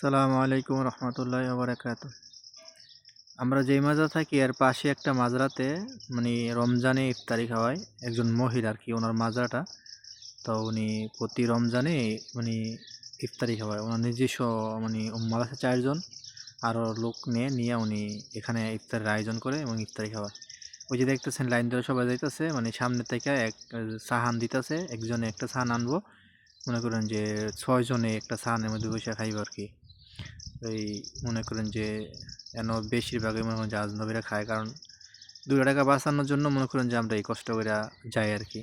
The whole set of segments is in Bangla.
আসসালামু আলাইকুম রহমতুল্লাহি ওয়া বারাকাতুহু। আমরা যেই মাজার থাকি এর পাশে একটা মাজারাতে রমজানে ইফতারি খাওয়ায় একজন মহিলা আর কি, ওনার মাজারটা। তো উনি প্রতি রমজানে মানে ইফতারি খাওয়ায়। ওনার নিজস্ব উম্মাদ আছে 4 জন, আরও লোক নিয়ে উনি এখানে ইফতারের আয়োজন করে এবং ইফতারি খাওয়ায়। ওই যে দেখতেছেন লাইন ধরে সবাই যাইতেছে, সামনে থেকে এক সাহান দিতেছে, একজনে একটা সাহান আনবো। মনে করেন যে 6 জনে একটা সাহানের মধ্যে বসে খাইব আর কি। এই মনে করেন যে বেশিরভাগই মনে করেন যে আজনবীরা খায়, কারণ 2 টাকা বাঁচানোর জন্য মনে করেন যে আমরা এই কষ্ট করে যাই আর কি।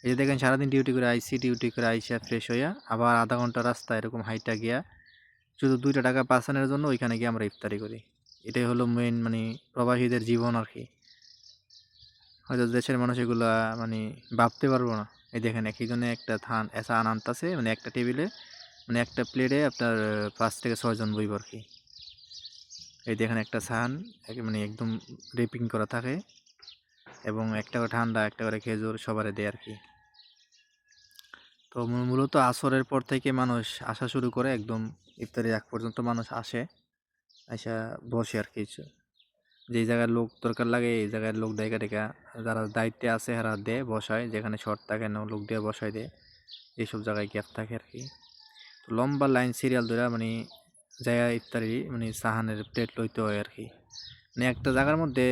এই যে দেখেন সারাদিন ডিউটি করে আইসি, ডিউটি করে আইসা ফ্রেশ হইয়া আবার আধা ঘন্টা রাস্তা এরকম হাইটা গিয়া শুধু 2টা টাকা বাঁচানোর জন্য ওইখানে গিয়ে আমরা ইফতারি করি। এটাই হলো মেন প্রবাসীদের জীবন আর কি। হয়তো দেশের মানুষ এগুলা ভাবতে পারবো না। এই দেখেন একজনে একটা থান এসা আনতাছে, একটা টেবিলে একটা প্লেটে আপনার 5 থেকে 6 জন বইব আর কি। এই দেখেন একটা সাহান একদম রেপিং করা থাকে, এবং একটা করে ঠান্ডা, একটা করে খেজুর সবারে দেয় আর কি। তো মূলত আসরের পর থেকে মানুষ আসা শুরু করে, একদম ইফতারির আগ পর্যন্ত মানুষ আসা বসে আর কি। যেই জায়গায় লোক দরকার লাগে এই জায়গায় লোক দেখা টেকা যারা দায়িত্বে আছে এরা দেয়, বসায়, যেখানে শর্ট থাকে না লোক দিয়ে বসায় দেয়, এইসব জায়গায় গ্যাপ থাকে আর কি। তো লম্বা লাইন সিরিয়াল ধরে জায়গা ইফতারি সাহানের প্লেট লইতে হয় আর কি। একটা জায়গার মধ্যে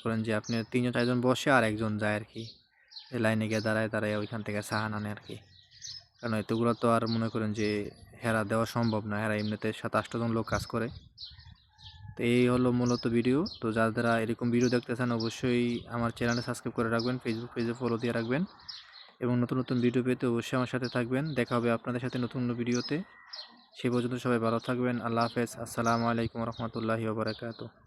করেন যে আপনি 3 জন 4 জন বসে আর একজন যায় আর কি, লাইনে গিয়ে দাঁড়ায় ওইখান থেকে সাহান আনে আর কি। কারণ এতগুলো তো আর মনে করেন যে হেরা দেওয়া সম্ভব না, হেরা এমনিতে 7-8 জন লোক কাজ করে। তো এই হলো মূলত ভিডিও। তো যারা এরকম ভিডিও দেখতেছেন অবশ্যই আমার চ্যানেলে সাবস্ক্রাইব করে রাখবেন, ফেসবুক পেজে ফলো দিয়ে রাখবেন, এবং নতুন নতুন ভিডিও পেতে অবশ্যই আমার সাথে থাকবেন। দেখা হবে আপনাদের সাথে নতুন ভিডিওতে। সে পর্যন্ত সবাই ভালো থাকবেন। আল্লাহ হাফেজ। আসসালামু আলাইকুম রহমতুল্লাহি ওয়া বারাকাতুহু।